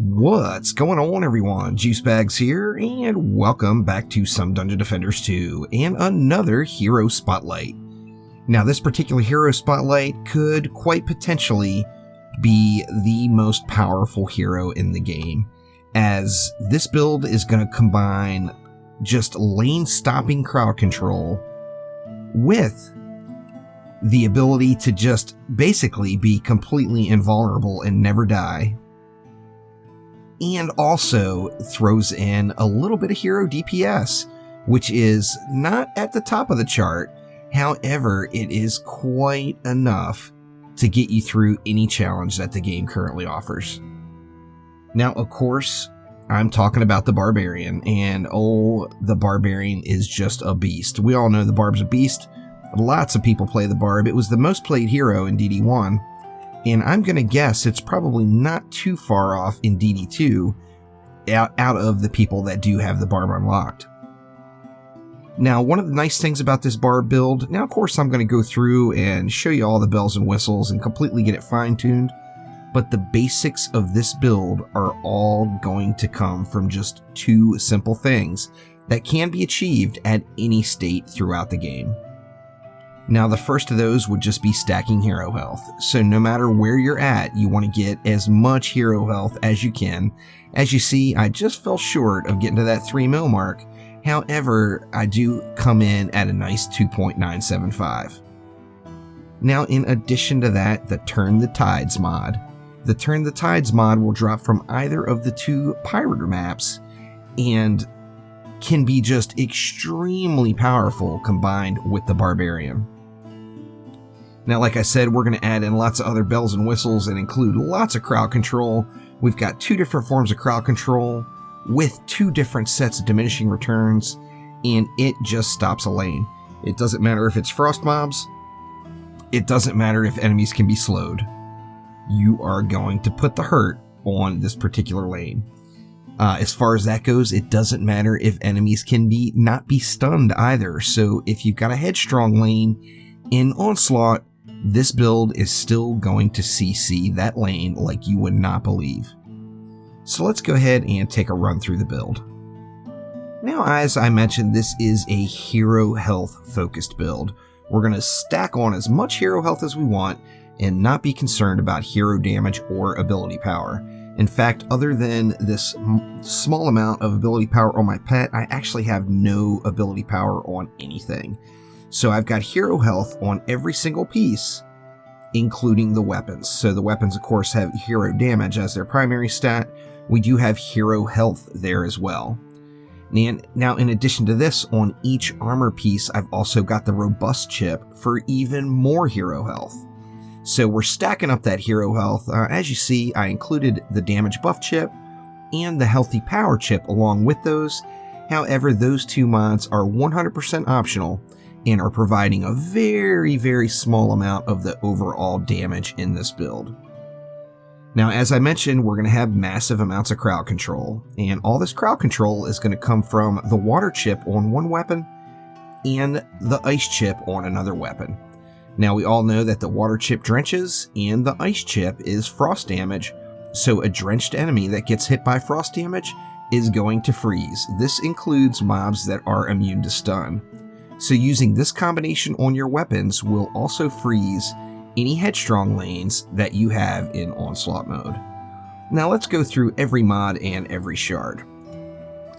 What's going on, everyone? Juicebags here, and welcome back to Some Dungeon Defenders 2 and another Hero Spotlight. Now, this particular Hero Spotlight could quite potentially be the most powerful hero in the game, as this build is going to combine just lane-stopping crowd control with the ability to just basically be completely invulnerable and never die. And also throws in a little bit of hero DPS, which is not at the top of the chart. However, it is quite enough to get you through any challenge that the game currently offers. Now, of course, I'm talking about the Barbarian, and oh, the Barbarian is just a beast. We all know the Barb's a beast. Lots of people play the Barb. It was the most played hero in DD1. And I'm going to guess it's probably not too far off in DD2 out of the people that do have the Barb unlocked. Now, one of the nice things about this Barb build, now of course I'm going to go through and show you all the bells and whistles and completely get it fine-tuned, but the basics of this build are all going to come from just two simple things that can be achieved at any state throughout the game. Now, the first of those would just be stacking hero health. So no matter where you're at, you want to get as much hero health as you can. As you see, I just fell short of getting to that 3 mil mark. However, I do come in at a nice 2.975. Now, in addition to that, the Turn the Tides mod. The Turn the Tides mod will drop from either of the two pirate maps and can be just extremely powerful combined with the Barbarian. Now, like I said, we're going to add in lots of other bells and whistles and include lots of crowd control. We've got two different forms of crowd control with two different sets of diminishing returns, and it just stops a lane. It doesn't matter if it's frost mobs. It doesn't matter if enemies can be slowed. You are going to put the hurt on this particular lane. As far as that goes, it doesn't matter if enemies can not be stunned either. So if you've got a headstrong lane in Onslaught, this build is still going to CC that lane like you would not believe. So let's go ahead and take a run through the build. Now, as I mentioned, this is a hero health focused build. We're going to stack on as much hero health as we want and not be concerned about hero damage or ability power. In fact, other than this small amount of ability power on my pet, I actually have no ability power on anything. So I've got hero health on every single piece, including the weapons. So the weapons, of course, have hero damage as their primary stat. We do have hero health there as well. And now, in addition to this, on each armor piece, I've also got the robust chip for even more hero health. So we're stacking up that hero health. As you see, I included the damage buff chip and the healthy power chip along with those. However, those two mods are 100% optional and are providing a very, very small amount of the overall damage in this build. Now, as I mentioned, we're going to have massive amounts of crowd control, and all this crowd control is going to come from the water chip on one weapon and the ice chip on another weapon. Now, we all know that the water chip drenches and the ice chip is frost damage, so a drenched enemy that gets hit by frost damage is going to freeze. This includes mobs that are immune to stun. So using this combination on your weapons will also freeze any headstrong lanes that you have in Onslaught mode. Now let's go through every mod and every shard.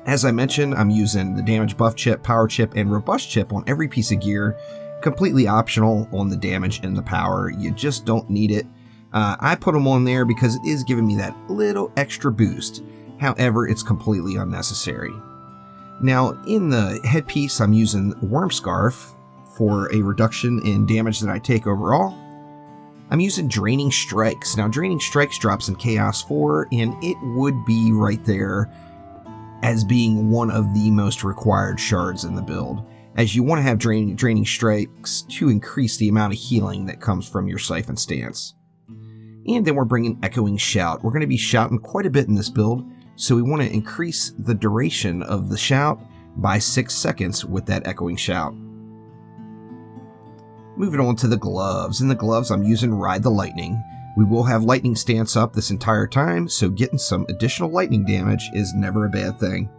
As I mentioned, I'm using the damage buff chip, power chip, and robust chip on every piece of gear. Completely optional on the damage and the power. You just don't need it. I put them on there because it is giving me that little extra boost. However, it's completely unnecessary. Now, in the headpiece, I'm using Worm Scarf for a reduction in damage that I take overall. I'm using Draining Strikes. Now, Draining Strikes drops in Chaos 4, and it would be right there as being one of the most required shards in the build, as you want to have Draining Strikes to increase the amount of healing that comes from your Siphon stance. And then we're bringing Echoing Shout. We're going to be shouting quite a bit in this build, so we want to increase the duration of the shout by 6 seconds with that Echoing Shout. Moving on to the gloves. In the gloves, I'm using Ride the Lightning. We will have lightning stance up this entire time, so getting some additional lightning damage is never a bad thing.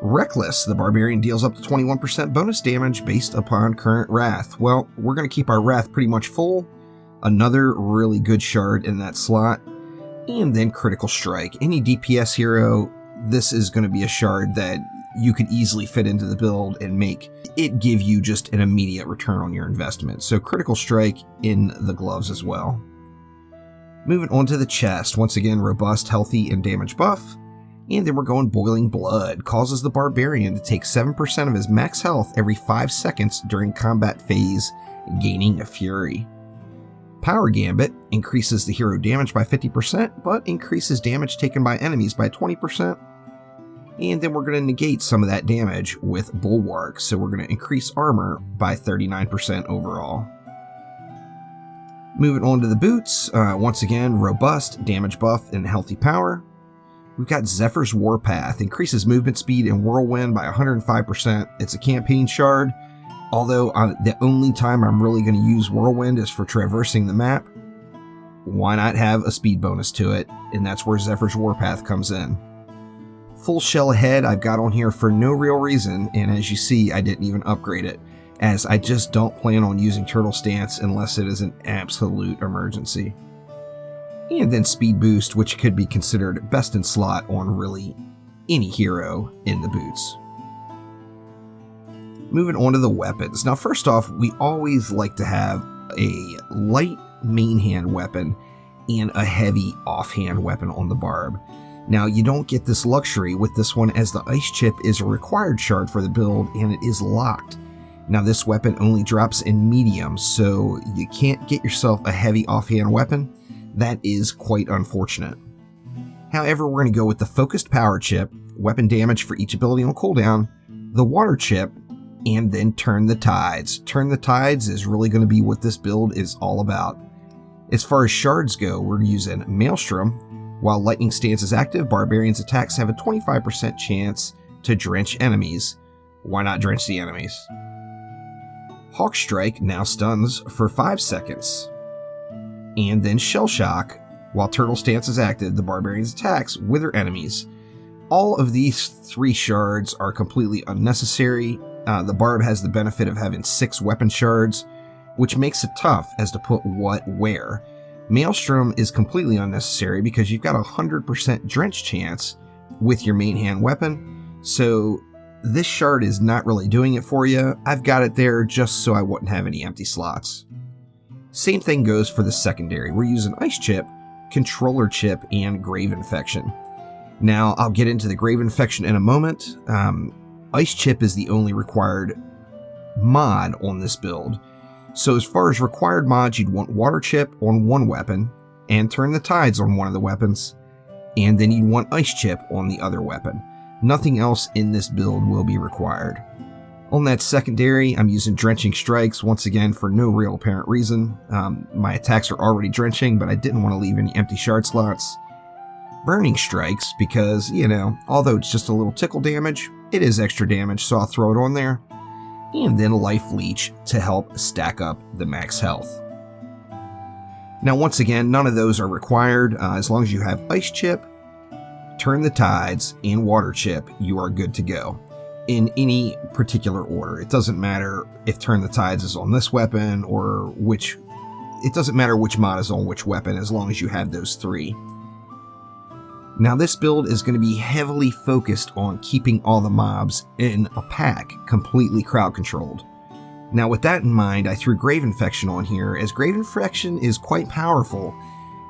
Reckless, the Barbarian deals up to 21% bonus damage based upon current Wrath. Well, we're going to keep our Wrath pretty much full. Another really good shard in that slot. And then Critical Strike. Any DPS hero, this is going to be a shard that you could easily fit into the build and make it give you just an immediate return on your investment. So Critical Strike in the gloves as well. Moving on to the chest. Once again, robust, healthy, and damage buff. And then we're going Boiling Blood. Causes the Barbarian to take 7% of his max health every 5 seconds during combat phase, gaining a Fury. Power Gambit increases the hero damage by 50%, but increases damage taken by enemies by 20%. And then we're going to negate some of that damage with Bulwark, so we're going to increase armor by 39% overall. Moving on to the boots, once again, robust, damage buff, and healthy power. We've got Zephyr's Warpath, increases movement speed and whirlwind by 105%. It's a campaign shard, although the only time I'm really going to use whirlwind is for traversing the map. Why not have a speed bonus to it? And that's where Zephyr's Warpath comes in. Full Shell Ahead I've got on here for no real reason, and as you see, I didn't even upgrade it, as I just don't plan on using Turtle Stance unless it is an absolute emergency. And then Speed Boost, which could be considered best in slot on really any hero in the boots. Moving on to the weapons. Now first off, we always like to have a light main hand weapon and a heavy offhand weapon on the Barb. Now you don't get this luxury with this one, as the Ice Chip is a required shard for the build and it is locked. Now this weapon only drops in medium, so you can't get yourself a heavy offhand weapon. That is quite unfortunate. However, we're going to go with the Focused Power Chip, weapon damage for each ability on cooldown, the Water Chip, and then Turn the Tides. Turn the Tides is really going to be what this build is all about. As far as shards go, we're using Maelstrom. While Lightning Stance is active, Barbarian's attacks have a 25% chance to drench enemies. Why not drench the enemies? Hawk Strike now stuns for 5 seconds. And then Shell Shock. While Turtle Stance is active, the Barbarian's attacks wither enemies. All of these 3 shards are completely unnecessary. The Barb has the benefit of having 6 weapon shards, which makes it tough as to put what where. Maelstrom is completely unnecessary because you've got a 100% drench chance with your main hand weapon, so this shard is not really doing it for you. I've got it there just so I wouldn't have any empty slots. Same thing goes for the secondary. We're using Ice Chip, Controller Chip, and Grave Infection. Now, I'll get into the Grave Infection in a moment. Ice Chip is the only required mod on this build. So as far as required mods, you'd want Water Chip on one weapon, and Turn the Tides on one of the weapons, and then you'd want Ice Chip on the other weapon. Nothing else in this build will be required. On that secondary, I'm using Drenching Strikes, once again for no real apparent reason. My attacks are already drenching, but I didn't want to leave any empty shard slots. Burning Strikes, because, you know, although it's just a little tickle damage, it is extra damage, so I'll throw it on there. And then Life Leech to help stack up the max health. Now once again, none of those are required. As long as you have Ice Chip, Turn the Tides, and Water Chip, you are good to go. In any particular order. It doesn't matter if Turn the Tides is on this weapon or which... It doesn't matter which mod is on which weapon as long as you have those 3. Now this build is going to be heavily focused on keeping all the mobs in a pack completely crowd controlled. Now with that in mind, I threw Grave Infection on here, as Grave Infection is quite powerful.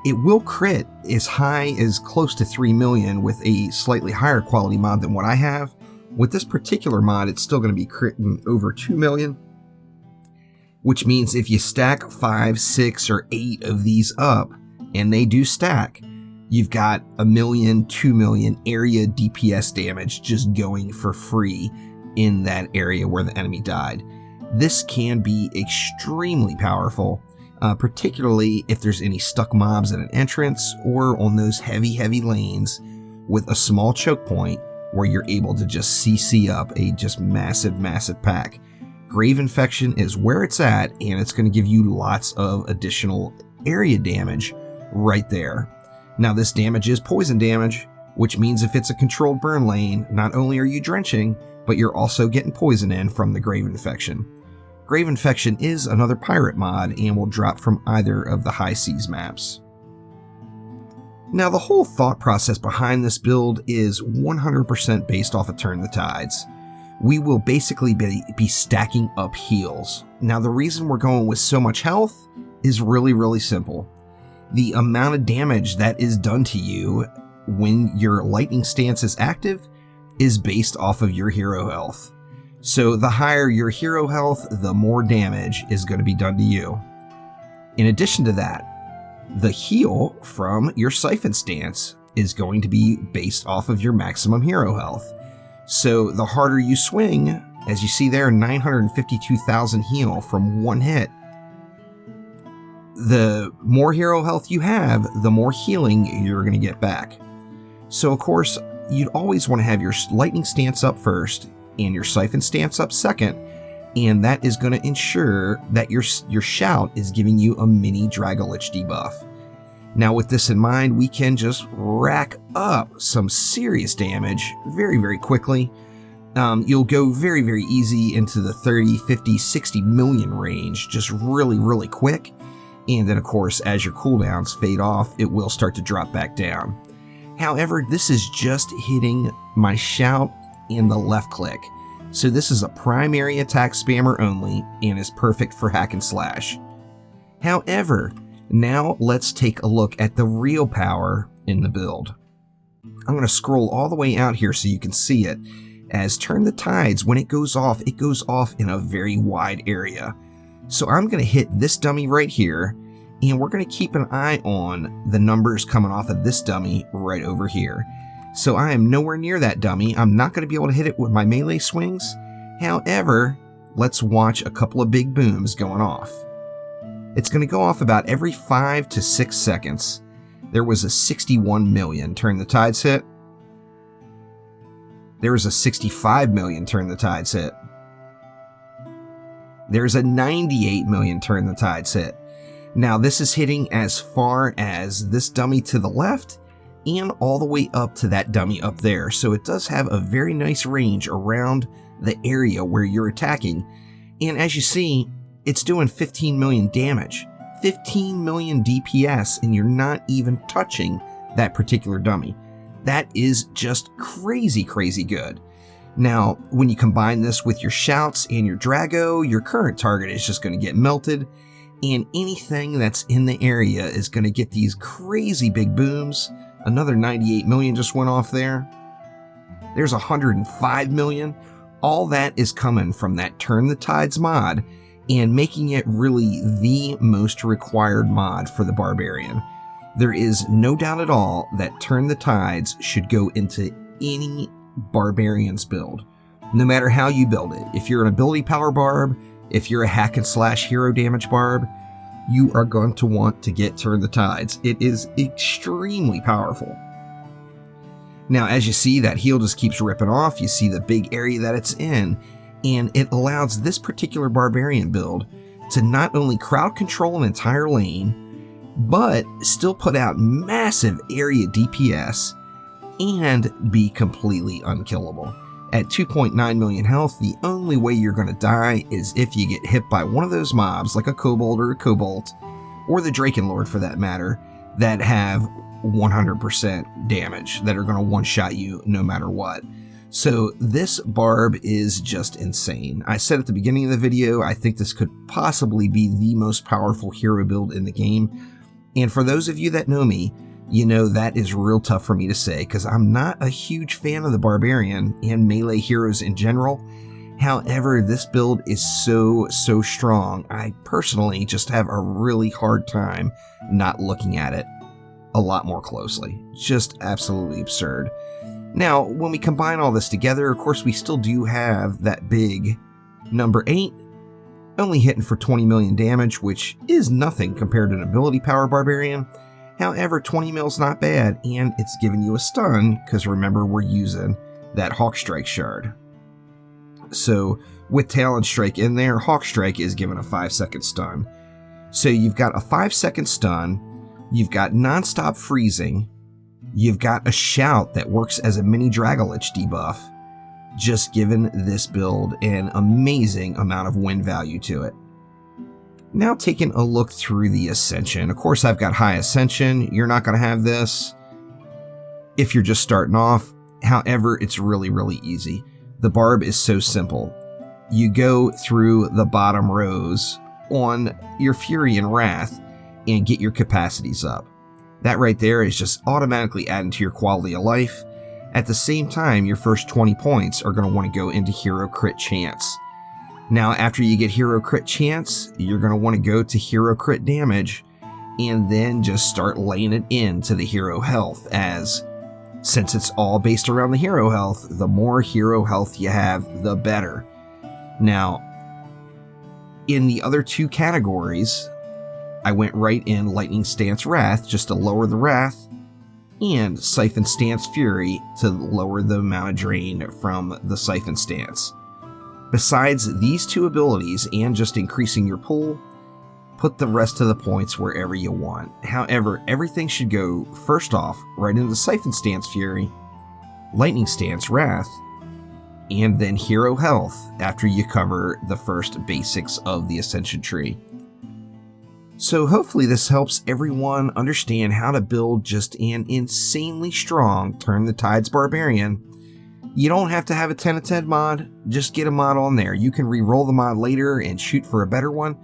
It will crit as high as close to 3 million with a slightly higher quality mod than what I have. With this particular mod, it's still going to be critting over 2 million, which means if you stack 5, 6, or 8 of these up, and they do stack, you've got 1 million, 2 million area DPS damage just going for free in that area where the enemy died. This can be extremely powerful, particularly if there's any stuck mobs at an entrance or on those heavy lanes with a small choke point where you're able to just CC up a just massive pack. Grave Infection is where it's at, and it's going to give you lots of additional area damage right there. Now this damage is poison damage, which means if it's a controlled burn lane, not only are you drenching, but you're also getting poison in from the Grave Infection. Grave Infection is another pirate mod and will drop from either of the High Seas maps. Now the whole thought process behind this build is 100% based off of Turn the Tides. We will basically be stacking up heals. Now the reason we're going with so much health is really simple. The amount of damage that is done to you when your lightning stance is active is based off of your hero health. So the higher your hero health, the more damage is going to be done to you. In addition to that, the heal from your Siphon stance is going to be based off of your maximum hero health. So the harder you swing, as you see there, 952,000 heal from one hit. The more hero health you have, the more healing you're going to get back. So of course, you'd always want to have your lightning stance up first and your Siphon stance up second, and that is going to ensure that your shout is giving you a mini Dragolich debuff. Now with this in mind, we can just rack up some serious damage very quickly. You'll go very easy into the 30, 50, 60 million range, just really quick. And then of course, as your cooldowns fade off, it will start to drop back down. However, this is just hitting my shout and the left click. So this is a primary attack spammer only and is perfect for hack and slash. However, now let's take a look at the real power in the build. I'm going to scroll all the way out here so you can see it. As Turn the Tides, when it goes off in a very wide area. So I'm going to hit this dummy right here, and we're going to keep an eye on the numbers coming off of this dummy right over here. So I am nowhere near that dummy. I'm not going to be able to hit it with my melee swings. However, let's watch a couple of big booms going off. It's going to go off about every 5 to 6 seconds. There was a 61 million Turn the Tides hit. There was a 65 million Turn the Tides hit. There's a 98 million Turn the Tides hit. Now this is hitting as far as this dummy to the left and all the way up to that dummy up there. So it does have a very nice range around the area where you're attacking. And as you see, it's doing 15 million damage. 15 million DPS, and you're not even touching that particular dummy. That is just crazy good. Now, when you combine this with your shouts and your Drago, your current target is just going to get melted, and anything that's in the area is going to get these crazy big booms. Another 98 million just went off there. There's 105 million. All that is coming from that Turn the Tides mod and making it really the most required mod for the Barbarian. There is no doubt at all that Turn the Tides should go into any Barbarian's build, no matter how you build it. If you're an ability power barb, if you're a hack and slash hero damage barb, you are going to want to get Turn the Tides. It is extremely powerful. Now, as you see, that heal just keeps ripping off. You see the big area that it's in, and it allows this particular Barbarian build to not only crowd control an entire lane, but still put out massive area DPS and be completely unkillable. At 2.9 million health, the only way you're going to die is if you get hit by one of those mobs, like a Kobold or a Cobalt, or the Drakenlord for that matter, that have 100% damage, that are going to one-shot you no matter what. So this barb is just insane. I said at the beginning of the video, I think this could possibly be the most powerful hero build in the game. And for those of you that know me, you know that is real tough for me to say, because I'm not a huge fan of the Barbarian and melee heroes in general. However, this build is so strong, I personally just have a really hard time not looking at it a lot more closely. Just absolutely absurd. Now, when we combine all this together, of course, we still do have that big number 8, only hitting for 20 million damage, which is nothing compared to an ability power Barbarian. However, 20 mil's not bad, and it's giving you a stun, because remember, we're using that Hawk Strike shard. So With Talon Strike in there, Hawk Strike is given a 5-second stun. So you've got a 5-second stun, you've got non-stop freezing, you've got a shout that works as a mini Dragolich debuff, just giving this build an amazing amount of win value to it. Now taking a look through the Ascension. Of course, I've got high Ascension. You're not going to have this if you're just starting off. However, it's really, really easy. The Barb is so simple. You go through the bottom rows on your Fury and Wrath and get your capacities up. That right there is just automatically adding to your quality of life. At the same time, your first 20 points are going to want to go into Hero Crit Chance. Now, after you get Hero Crit Chance, you're going to want to go to Hero Crit Damage and then just start laying it into the Hero Health, as since it's all based around the Hero Health, the more Hero Health you have, the better. Now, in the other two categories, I went right in Lightning Stance Wrath just to lower the Wrath, and Siphon Stance Fury to lower the amount of drain from the Siphon Stance. Besides these two abilities and just increasing your pool, put the rest of the points wherever you want. However, everything should go first off right into Siphon Stance Fury, Lightning Stance Wrath, and then Hero Health after you cover the first basics of the Ascension tree. So hopefully this helps everyone understand how to build just an insanely strong Turn the Tides Barbarian. You don't have to have a 10 of 10 mod, just get a mod on there. You can re-roll the mod later and shoot for a better one.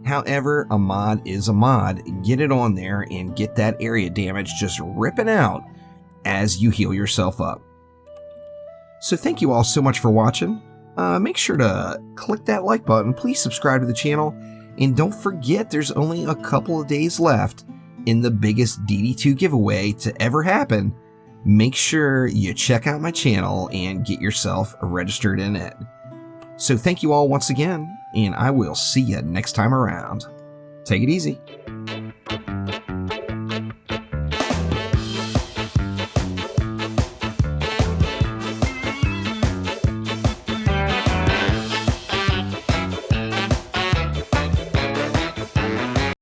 However, a mod is a mod. Get it on there and get that area damage just ripping out as you heal yourself up. So thank you all so much for watching. Make sure to click that like button. Please subscribe to the channel. And don't forget, there's only a couple of days left in the biggest DD2 giveaway to ever happen. Make sure you check out my channel and get yourself registered in it. So thank you all once again, and I will see you next time around. Take it easy.